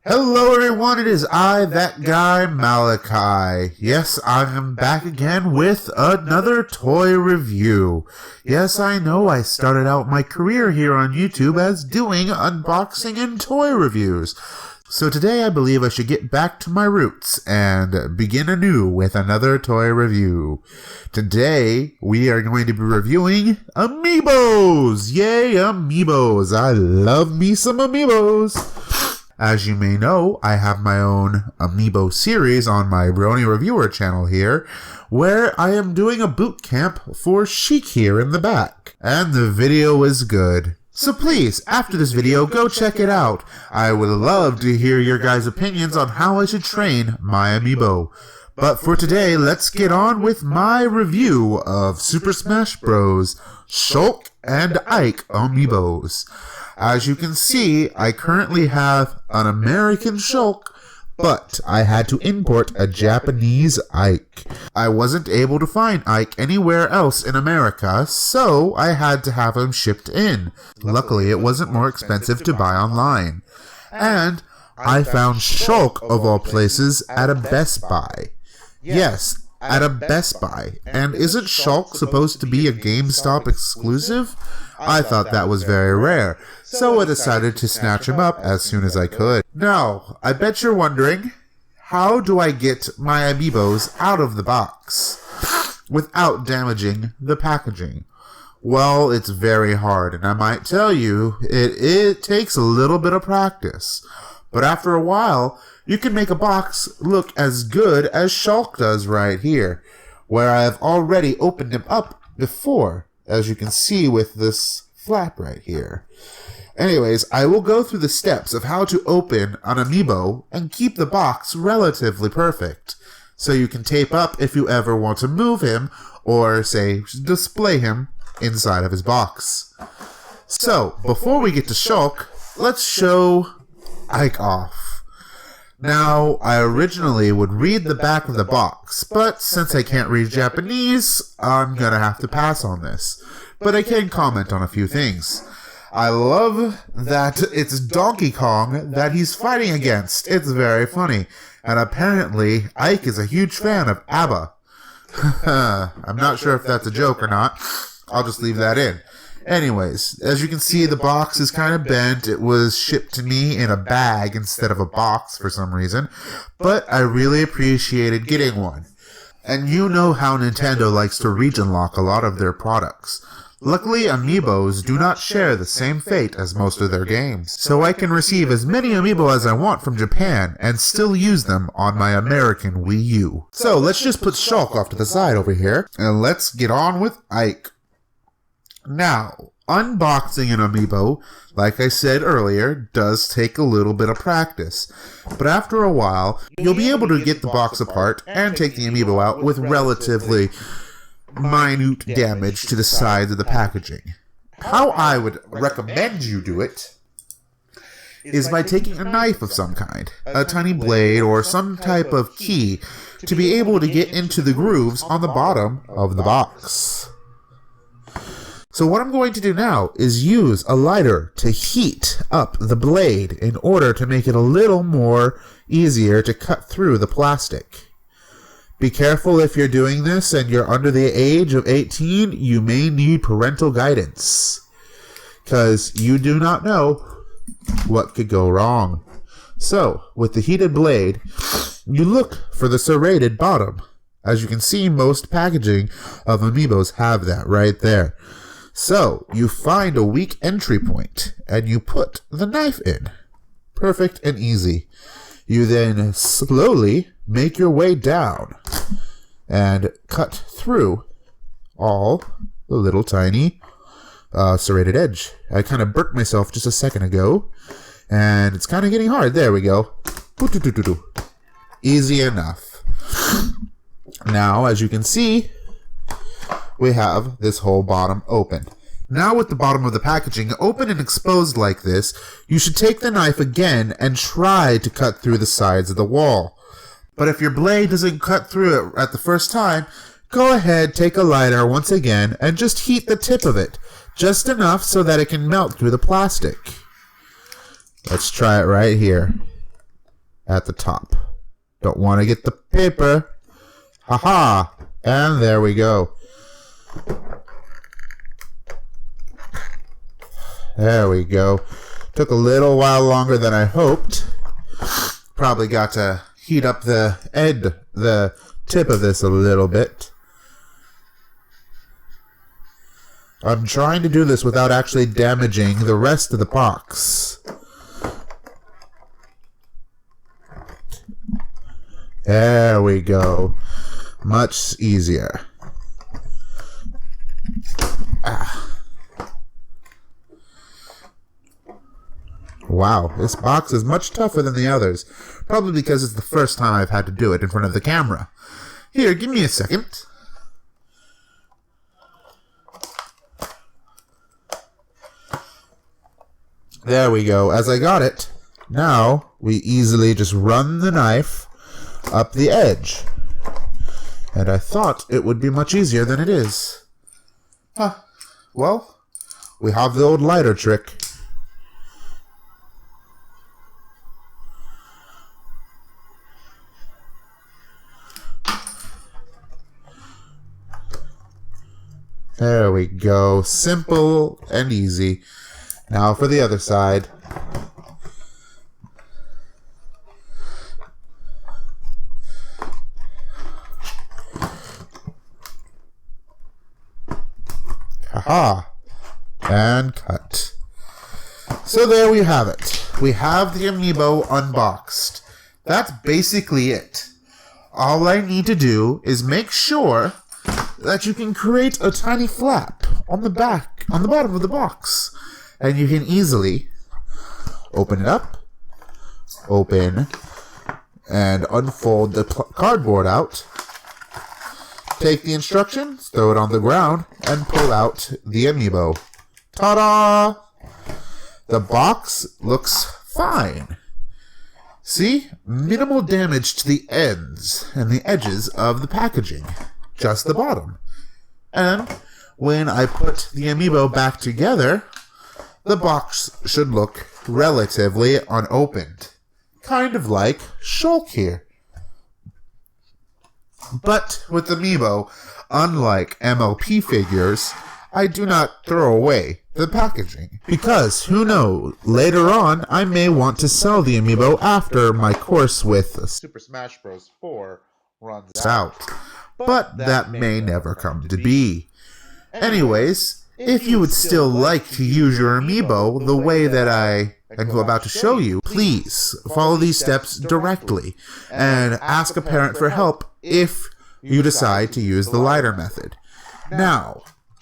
Hello everyone, it is I, that guy, Malachi. Yes, I am back again with another toy review. Yes, I know I started out my career here on YouTube as doing unboxing and toy reviews. So today I believe I should get back to my roots and begin anew with another toy review. Today we are going to be reviewing Amiibos! Yay, Amiibos! I love me some Amiibos! As you may know, I have my own Amiibo series on my Brony Reviewer channel here, where I am doing a boot camp for Shulk here in the back. And the video is good. So please, after this video, go check it out. I would love to hear your guys' opinions on how I should train my Amiibo. But for today, let's get on with my review of Super Smash Bros. Shulk and Ike Amiibos. As you can see, I currently have an American Shulk, but I had to import a Japanese Ike. I wasn't able to find Ike anywhere else in America, so I had to have him shipped in. Luckily, it wasn't more expensive to buy online. And I found Shulk, of all places, at a Best Buy. Yes, at a Best Buy. And isn't Shulk supposed to be a GameStop exclusive? I thought that was very rare, so I decided to snatch him up as soon as I could. Now, I bet you're wondering, how do I get my Amiibos out of the box without damaging the packaging? Well, it's very hard, and I might tell you, it takes a little bit of practice. But after a while, you can make a box look as good as Shulk does right here, where I have already opened him up before, as you can see with this flap right here. Anyways, I will go through the steps of how to open an Amiibo and keep the box relatively perfect, so you can tape up if you ever want to move him, or say, display him inside of his box. So, before we get to Shulk, let's show Ike off. Now, I originally would read the back of the box, but since I can't read Japanese, I'm gonna have to pass on this. But I can comment on a few things. I love that it's Donkey Kong that he's fighting against. It's very funny. And apparently, Ike is a huge fan of ABBA. I'm not sure if that's a joke or not. I'll just leave that in. Anyways, as you can see, the box is kind of bent. It was shipped to me in a bag instead of a box for some reason, but I really appreciated getting one. And you know how Nintendo likes to region lock a lot of their products. Luckily, Amiibos do not share the same fate as most of their games, so I can receive as many Amiibo as I want from Japan and still use them on my American Wii U. So let's just put Shulk off to the side over here, and let's get on with Ike. Now, unboxing an Amiibo, like I said earlier, does take a little bit of practice. But after a while, you'll be able to get the box apart and take the Amiibo out with relatively minute damage to the sides of the packaging. How I would recommend you do it is by taking a knife of some kind, a tiny blade or some type of key, to be able to get into the grooves on the bottom of the box. So what I'm going to do now is use a lighter to heat up the blade in order to make it a little more easier to cut through the plastic. Be careful if you're doing this and you're under the age of 18, you may need parental guidance, because you do not know what could go wrong. So, with the heated blade, you look for the serrated bottom. As you can see, most packaging of Amiibos have that right there. So, you find a weak entry point, and you put the knife in. Perfect and easy. You then slowly make your way down and cut through all the little tiny serrated edge. I kind of burnt myself just a second ago, and it's kind of getting hard. There we go. Easy enough. Now, as you can see, we have this whole bottom open. Now with the bottom of the packaging open and exposed like this, you should take the knife again and try to cut through the sides of the wall. But if your blade doesn't cut through it at the first time, go ahead, take a lighter once again, and just heat the tip of it, just enough so that it can melt through the plastic. Let's try it right here. at the top. Don't want to get the paper. Haha. And there we go. There we go. Took a little while longer than I hoped. Probably got to heat up the tip of this a little bit. I'm trying to do this without actually damaging the rest of the box. There we go. Much easier. Wow, this box is much tougher than the others. Probably because it's the first time I've had to do it in front of the camera. Here, give me a second. There we go. As I got it, now we easily just run the knife up the edge. And I thought it would be much easier than it is. Huh. Well, we have the old lighter trick. There we go. Simple and easy. Now for the other side. Haha. And cut. So there we have it. We have the Amiibo unboxed. That's basically it. All I need to do is make sure that you can create a tiny flap on the bottom of the box. And you can easily open it up, open, and unfold the cardboard out. Take the instructions, throw it on the ground, and pull out the Amiibo. Ta-da! The box looks fine. See? Minimal damage to the ends and the edges of the packaging. Just the bottom. And when I put the Amiibo back together, the box should look relatively unopened. Kind of like Shulk here. But with Amiibo, unlike MLP figures, I do not throw away the packaging. Because, who knows, later on I may want to sell the Amiibo after my course with Super Smash Bros. 4 runs out. But that may never come to be. Anyways, if you would still like to use your Amiibo the way that I am about to show you, please follow these steps directly and ask a parent for help if you decide to use the lighter method. Now,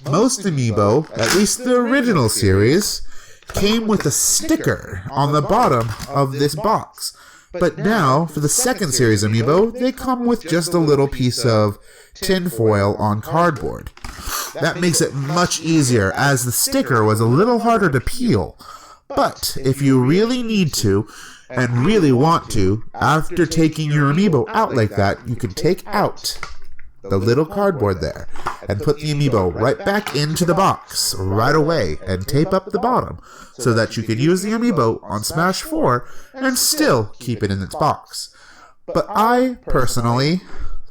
most Amiibo, at least the original series, came with a sticker on the bottom of this box. But now, for the second series Amiibo, they come with just a little piece of tin foil on cardboard. That makes it much easier, as the sticker was a little harder to peel. But if you really need to, and really want to, after taking your Amiibo out like that, you can take out the little cardboard there and put the Amiibo right back into the box right away and tape up the bottom so that you can use the Amiibo on Smash 4 and still keep it in its box. But I, personally,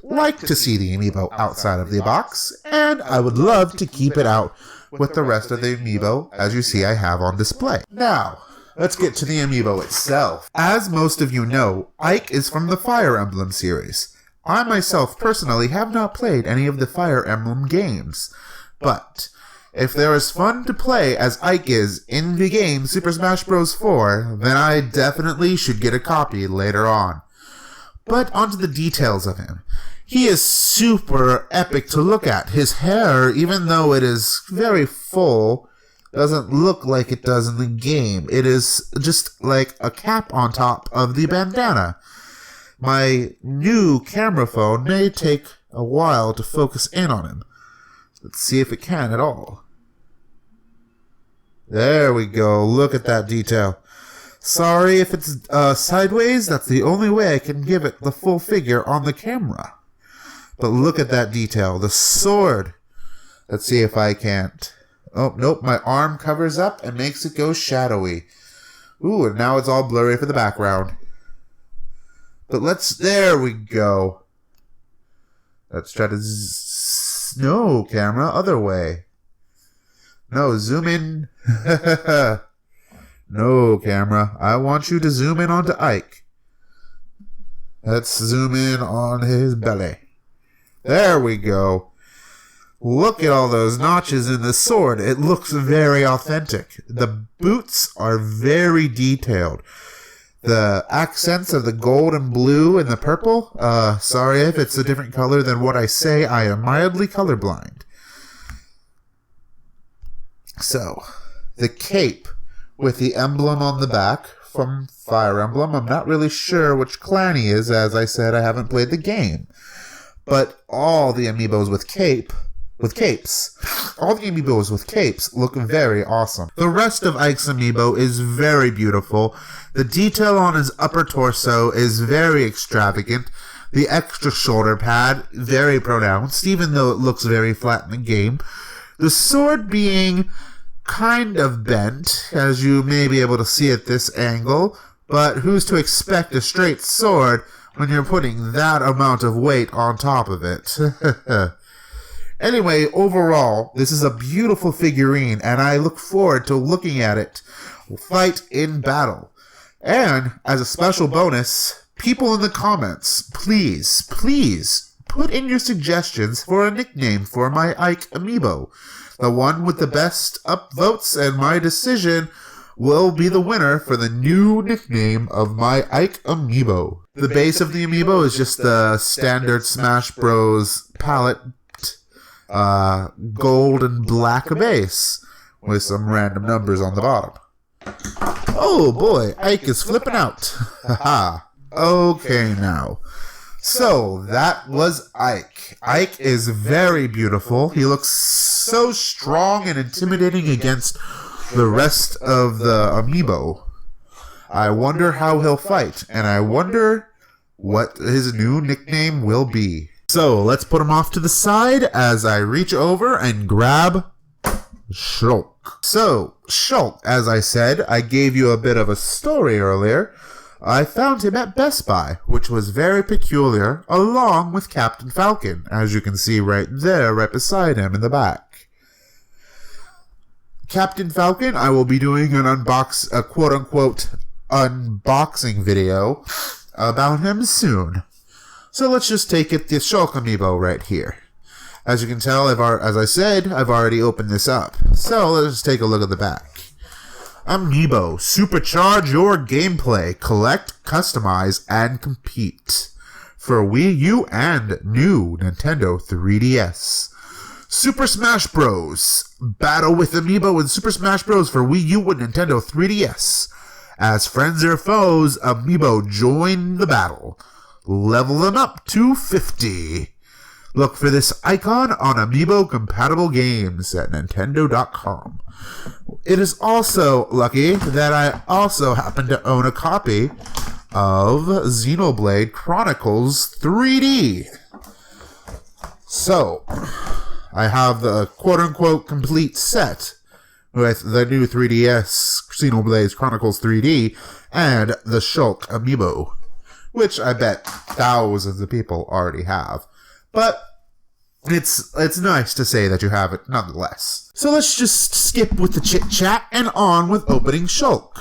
like to see the Amiibo outside of the box, and I would love to keep it out with the rest of the Amiibo, as you see I have on display. Now, let's get to the Amiibo itself. As most of you know, Ike is from the Fire Emblem series. I myself personally have not played any of the Fire Emblem games, but if there is fun to play as Ike is in the game Super Smash Bros. 4, then I definitely should get a copy later on. But onto the details of him. He is super epic to look at. His hair, even though it is very full, doesn't look like it does in the game. It is just like a cap on top of the bandana. My new camera phone may take a while to focus in on him. Let's see if it can at all. There we go. Look at that detail. Sorry if it's sideways. That's the only way I can give it the full figure on the camera. But look at that detail. The sword. Let's see if I can't. Oh, nope. My arm covers up and makes it go shadowy. Ooh, and now it's all blurry for the background. But there we go. Let's try to no, camera, other way. No, zoom in. No, camera, I want you to zoom in onto Ike. Let's zoom in on his belly. There we go. Look at all those notches in the sword. It looks very authentic. The boots are very detailed. The accents of the gold and blue and the purple. Sorry if it's a different color than what I say. I am mildly colorblind. So, the cape with the emblem on the back from Fire Emblem. I'm not really sure which clan he is. As I said, I haven't played the game. But all the amiibos with capes, all the amiibos with capes look very awesome. The rest of Ike's amiibo is very beautiful. The detail on his upper torso is very extravagant. The extra shoulder pad, very pronounced, even though it looks very flat in the game. The sword being kind of bent, as you may be able to see at this angle, but who's to expect a straight sword when you're putting that amount of weight on top of it? Anyway, overall, this is a beautiful figurine, and I look forward to looking at it fight in battle. And, as a special bonus, people in the comments, please put in your suggestions for a nickname for my Ike amiibo. The one with the best upvotes, and my decision will be the winner for the new nickname of my Ike amiibo. The base of the amiibo is just the standard Smash Bros. Palette, gold and black base, with some random numbers on the bottom. Oh boy, Ike is flipping out. Haha. Okay now. So, that was Ike. Ike is very beautiful. He looks so strong and intimidating against the rest of the amiibo. I wonder how he'll fight, and I wonder what his new nickname will be. So, let's put him off to the side as I reach over and grab Shulk. So, Shulk, as I said, I gave you a bit of a story earlier. I found him at Best Buy, which was very peculiar, along with Captain Falcon, as you can see right there, right beside him in the back. Captain Falcon, I will be doing a quote-unquote unboxing video about him soon. So let's just take it, the Shulk amiibo right here. As you can tell, as I said, I've already opened this up. So let's just take a look at the back. Amiibo, supercharge your gameplay, collect, customize, and compete. For Wii U and new Nintendo 3DS. Super Smash Bros. Battle with Amiibo in Super Smash Bros. For Wii U and Nintendo 3DS. As friends or foes, Amiibo join the battle. Level them up to 50. Look for this icon on Amiibo compatible games at Nintendo.com. It is also lucky that I also happen to own a copy of Xenoblade Chronicles 3D. So, I have the quote-unquote complete set with the new 3DS Xenoblade Chronicles 3D and the Shulk amiibo, which I bet thousands of people already have. But it's nice to say that you have it nonetheless. So let's just skip with the chit-chat and on with opening Shulk.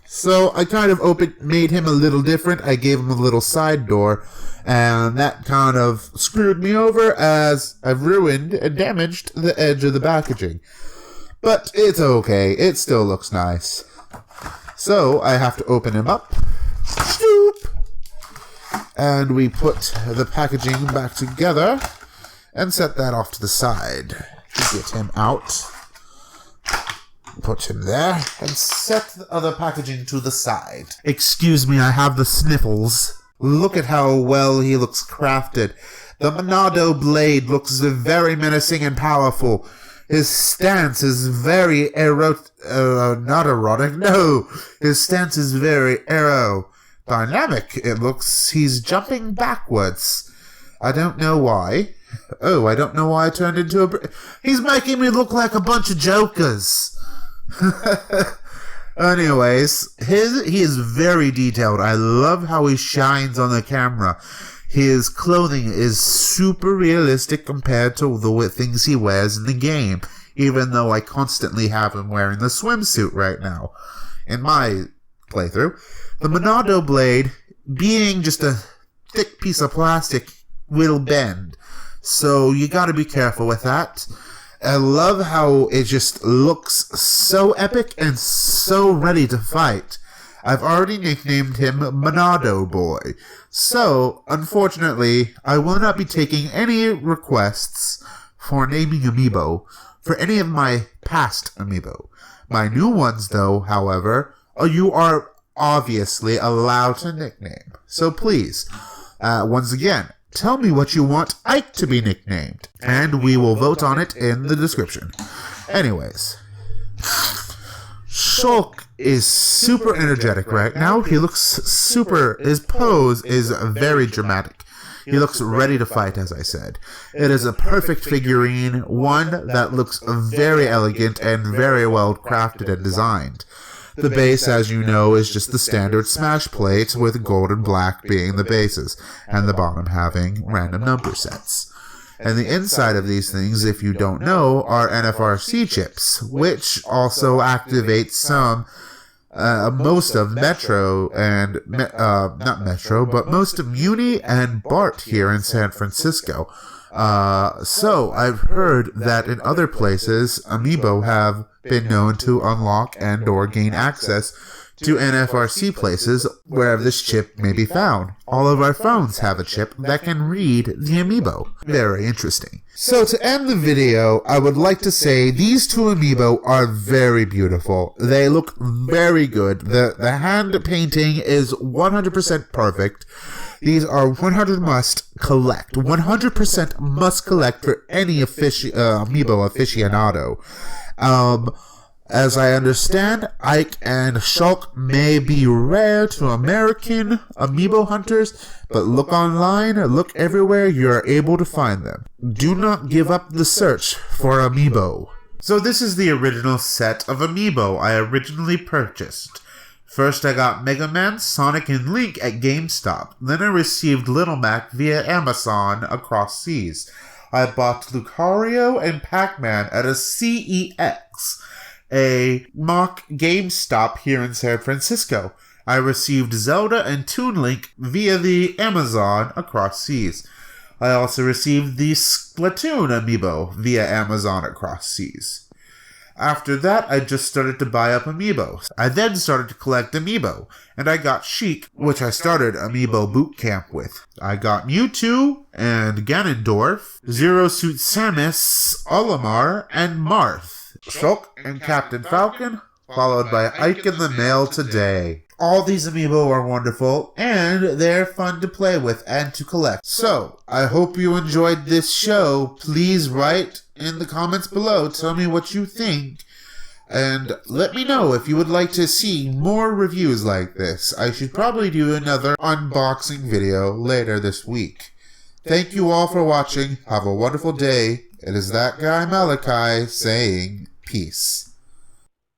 So I kind of made him a little different. I gave him a little side door, and that kind of screwed me over as I've ruined and damaged the edge of the packaging. But it's okay. It still looks nice. So I have to open him up. Stoop! And we put the packaging back together and set that off to the side. Get him out. Put him there and set the other packaging to the side. Excuse me, I have the sniffles. Look at how well he looks crafted. The Monado blade looks very menacing and powerful. His stance is very not erotic, no. His stance is very aerodynamic. It looks he's jumping backwards. I don't know why. Oh, I don't know why I turned into a... He's making me look like a bunch of jokers. Anyways, he is very detailed. I love how he shines on the camera. His clothing is super realistic compared to the things he wears in the game, even though I constantly have him wearing the swimsuit right now. In my playthrough, the Monado blade, being just a thick piece of plastic, will bend. So you gotta be careful with that. I love how it just looks so epic and so ready to fight. I've already nicknamed him Monado Boy. So, unfortunately, I will not be taking any requests for naming Amiibo for any of my past Amiibo. My new ones, though, however, you are obviously allowed to nickname. So please, once again, tell me what you want Ike to be nicknamed, and we will vote on it in the description. Anyways, Shulk is super energetic right now. He looks super, his pose is very dramatic. He looks ready to fight, as I said. It is a perfect figurine, one that looks very elegant and very well crafted and designed. The base, as you know, is just the standard Smash plate, with gold and black being the bases, and the bottom having random number sets. And the inside of these things, if you don't know, are NFRC chips, which also activate most of Metro and, not Metro, but most of Muni and BART here in San Francisco. So I've heard that in other places, Amiibo have been known to unlock and or gain access to NFRC places wherever this chip may be found. All of our phones have a chip that can read the Amiibo. Very interesting. So to end the video, I would like to say these two Amiibo are very beautiful. They look very good. The hand painting is 100% perfect. These are 100% must collect. 100% must collect for any Amiibo aficionado. As I understand, Ike and Shulk may be rare to American Amiibo hunters, but look online, look everywhere, you are able to find them. Do not give up the search for Amiibo. So this is the original set of Amiibo I originally purchased. First I got Mega Man, Sonic, and Link at GameStop. Then I received Little Mac via Amazon across seas. I bought Lucario and Pac-Man at a CEX, a mock GameStop here in San Francisco. I received Zelda and Toon Link via the Amazon across seas. I also received the Splatoon Amiibo via Amazon across seas. After that, I just started to buy up Amiibo. I then started to collect Amiibo, and I got Sheik, which I started Amiibo Boot Camp with. I got Mewtwo and Ganondorf, Zero Suit Samus, Olimar, and Marth, Shulk and Captain Falcon, followed by Ike in the mail today. All these Amiibo are wonderful, and they're fun to play with and to collect. So, I hope you enjoyed this show. Please write in the comments below, tell me what you think, and let me know if you would like to see more reviews like this. I should probably do another unboxing video later this week. Thank you all for watching. Have a wonderful day. It is that guy Malachi saying peace.